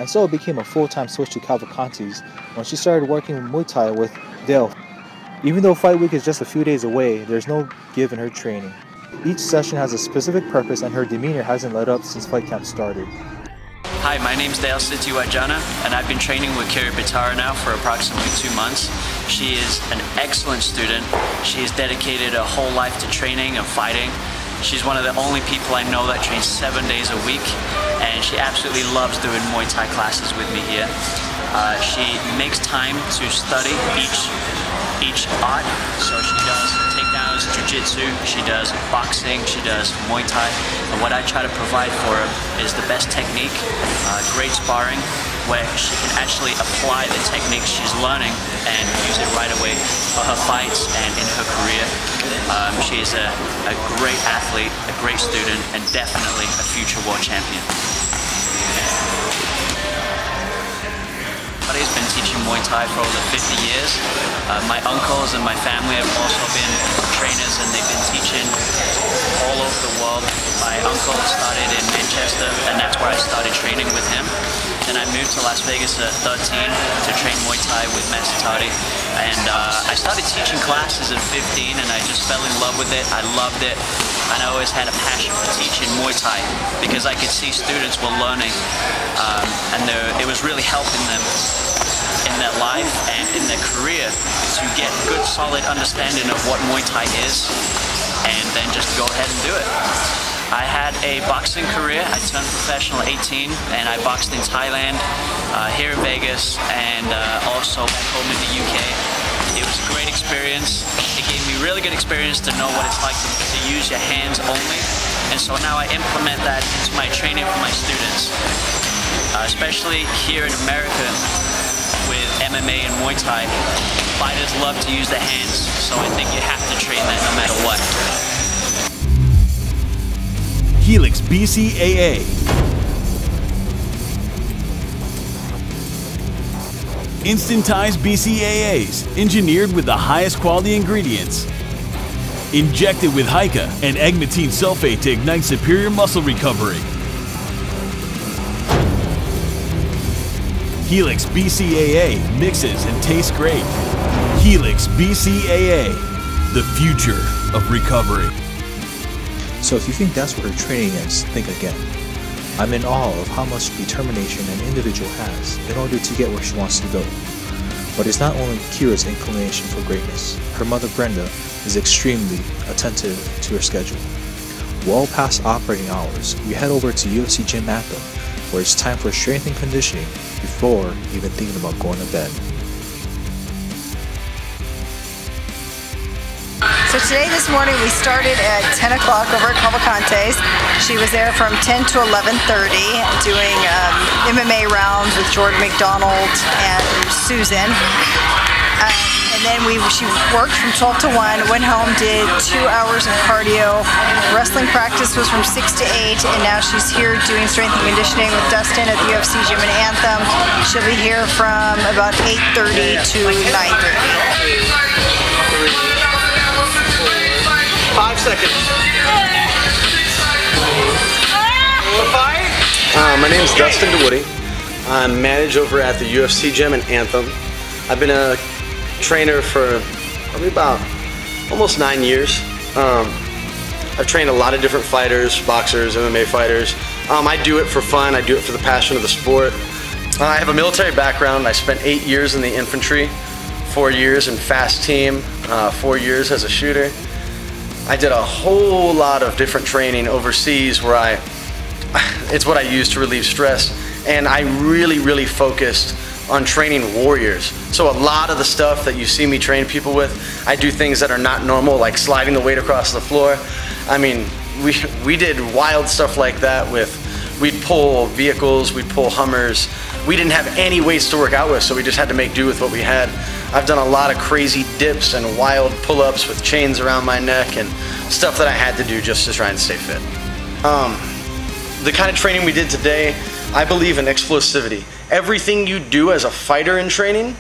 and so it became a full-time switch to CAVALCANTI's when she started working Muay Thai with Dale. Even though fight week is just a few days away, there's no give in her training. Each session has a specific purpose and her demeanor hasn't let up since fight camp started. Hi, my name's Dale Sitiwajana, and I've been training with Kyra Batara now for approximately 2 months. She is an excellent student. She has dedicated her whole life to training and fighting. She's one of the only people I know that trains 7 days a week, and she absolutely loves doing Muay Thai classes with me here. She makes time to study each art, so she does takedowns, jiu-jitsu, she does boxing, she does Muay Thai, and what I try to provide for her is the best technique, great sparring, where she can actually apply the techniques she's learning and use it right away for her fights and in her career. She is a great athlete, a great student, and definitely a future world champion. He's been teaching Muay Thai for over 50 years. My uncles and my family have also been trainers, and they've been teaching all over the world. My uncle started in Manchester, and that's where I started training with him. Then I moved to Las Vegas at 13 to train Muay Thai with Master Toddy. And I started teaching classes at 15, and I just fell in love with it. I loved it. And I always had a passion for teaching Muay Thai because I could see students were learning, and it was really helping them in their life and in their career to get good, solid understanding of what Muay Thai is, and then just go ahead and do it. I had a boxing career. I turned professional at 18, and I boxed in Thailand, here in Vegas, and also back home in the UK. It was a great experience. It gave me really good experience to know what it's like to use your hands only, and so now I implement that into my training for my students, especially here in America. With MMA and Muay Thai, fighters love to use their hands, so I think you have to train that no matter what. Helix BCAA. Instantized BCAAs, engineered with the highest quality ingredients. Injected with HYCA and agmatine sulfate to ignite superior muscle recovery. Helix BCAA mixes and tastes great. Helix BCAA, the future of recovery. So if you think that's what her training is, think again. I'm in awe of how much determination an individual has in order to get where she wants to go. But it's not only Kyra's inclination for greatness. Her mother Brenda is extremely attentive to her schedule. Well past operating hours, we head over to UFC Gym Anthem, where it's time for strength and conditioning before even thinking about going to bed. So this morning we started at 10 o'clock over at CAVALCANTI's. She was there from 10 to 11:30 doing MMA rounds with Jordan McDonald and Susan. And then she worked from 12 to 1, went home, did 2 hours of cardio. Wrestling practice was from 6 to 8, and now she's here doing strength and conditioning with Dustin at the UFC Gym in Anthem. She'll be here from about 8:30 to 9:30. 5 seconds. My name is Dustin DeWoody. I'm managed over at the UFC Gym in Anthem. I've been a trainer for probably about almost 9 years. I've trained a lot of different fighters, boxers, MMA fighters. I do it for fun. I do it for the passion of the sport. I have a military background. I spent 8 years in the infantry, 4 years in fast team, 4 years as a shooter. I did a whole lot of different training overseas where it's what I use to relieve stress, and I really focused on training warriors. So a lot of the stuff that you see me train people with, I do things that are not normal, like sliding the weight across the floor. I mean, we did wild stuff like that we'd pull vehicles, we'd pull Hummers. We didn't have any weights to work out with, so we just had to make do with what we had. I've done a lot of crazy dips and wild pull-ups with chains around my neck and stuff that I had to do just to try and stay fit. The kind of training we did today, I believe in explosivity. Everything you do as a fighter in training,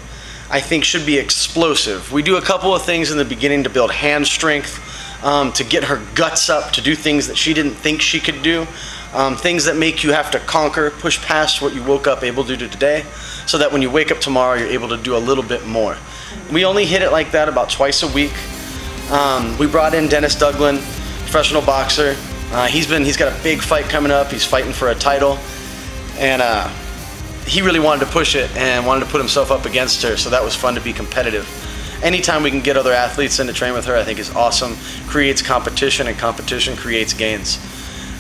I think should be explosive. We do a couple of things in the beginning to build hand strength, to get her guts up to do things that she didn't think she could do, things that make you have to conquer, push past what you woke up able to do today, so that when you wake up tomorrow, you're able to do a little bit more. We only hit it like that about twice a week. We brought in Dennis Douglin, professional boxer. He's got a big fight coming up. He's fighting for a title, and he really wanted to push it and wanted to put himself up against her, so that was fun to be competitive. Anytime we can get other athletes in to train with her, I think is awesome. Creates competition, and competition creates gains.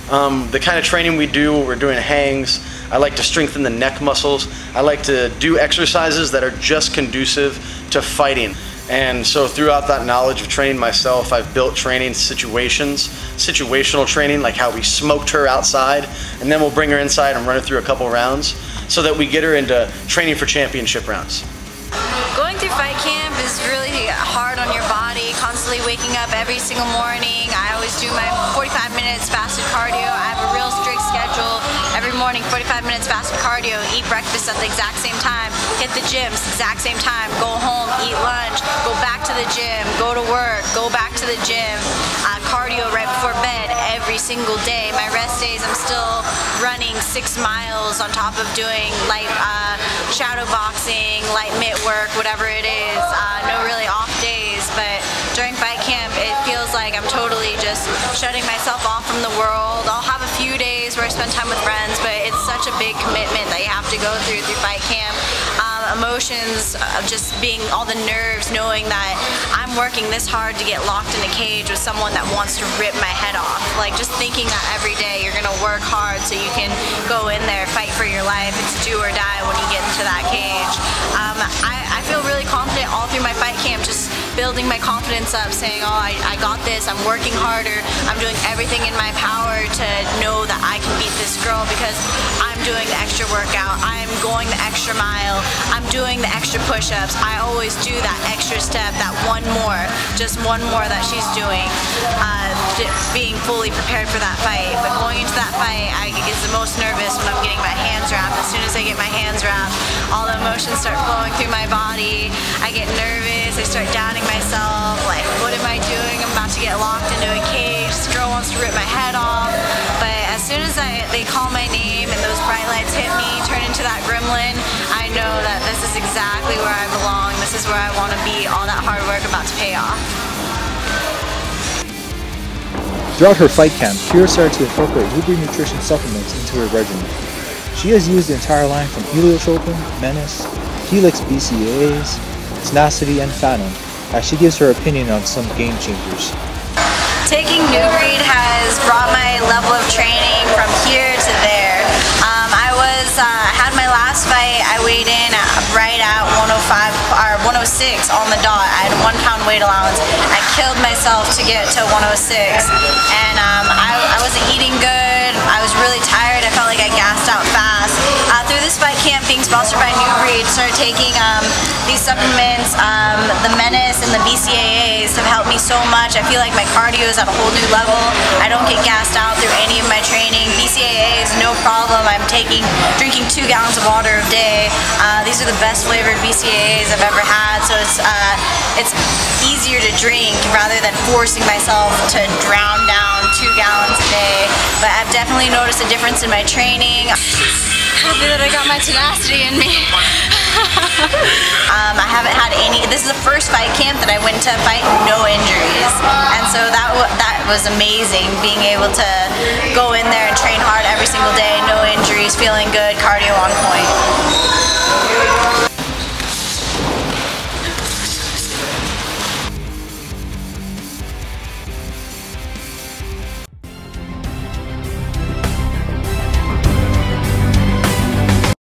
The kind of training we do, we're doing hangs. I like to strengthen the neck muscles. I like to do exercises that are just conducive to fighting. And so throughout that knowledge of training myself, I've built training situations, situational training, like how we smoked her outside, and then we'll bring her inside and run her through a couple rounds so that we get her into training for championship rounds. Going through fight camp is really hard on your body, constantly waking up every single morning. I always do my 45 minutes fasted cardio. I have a real strict schedule. Every morning, 45 minutes fasted cardio, eat breakfast at the exact same time, hit the gym exact same time, go home, eat lunch, go back to the gym, go to work, go back to the gym, cardio right before bed every single day. My rest days, I'm still running 6 miles on top of doing light shadow boxing, light mitt work, whatever it is. No really off days, but during fight camp it feels like I'm totally just shutting myself off from the world. I'll have a few days where I spend time with friends, but it's such a big commitment that you have to go through fight camp. Emotions of just being all the nerves, knowing that I'm working this hard to get locked in a cage with someone that wants to rip my head off. Like just thinking that every day you're gonna work hard so you can go in there, fight for your life. It's do or die when you get into that cage. I feel really confident all through my fight camp, just building my confidence up, saying, oh, I got this, I'm working harder, I'm doing everything in my power to know that I can beat this girl because I'm doing the extra workout, I'm going the extra mile, I'm doing the extra push-ups. I always do that extra step, that one more, just one more that she's doing, being fully prepared for that fight. But going into that fight, I get the most nervous when I'm getting my hands wrapped. As soon as I get my hands wrapped, all the emotions start flowing through my body. I get nervous, I start doubting myself, like, what am I doing? I'm about to get locked into a cage, this girl wants to rip my head off. But as soon as they call my name and those bright lights hit me, turn into that gremlin, I know that this is exactly where I belong, this is where I want to be, all that hard work about to pay off. Throughout her fight camp, Kyra started to incorporate NuBreed Nutrition supplements into her regimen. She has used the entire line from Heliotropin, Menace, Helix BCAAs, Tenacity, and Phantom, as she gives her opinion on some game changers. Taking NuBreed has brought my level of training from here to there. I had my last fight, I weighed in right at 105 or 106 on the dot. I had a 1 pound weight allowance. I killed myself to get to 106, and I wasn't eating good. I was really tired. I felt like I gassed out fast. Through this fight camp, being sponsored by NuBreed, started taking these supplements. The Menace and the BCAAs have helped me so much. I feel like my cardio is at a whole new level. I don't get gassed out through any of my training. BCAAs, no problem. I'm drinking 2 gallons of water a day. These are the best flavored BCAAs I've ever had, so it's easier to drink rather than forcing myself to drown down 2 gallons a day. But I've definitely noticed a difference in my training. Happy that I got my tenacity in me. I haven't had any. This is the first fight camp that I went to fight, no injuries, and so that was amazing. Being able to go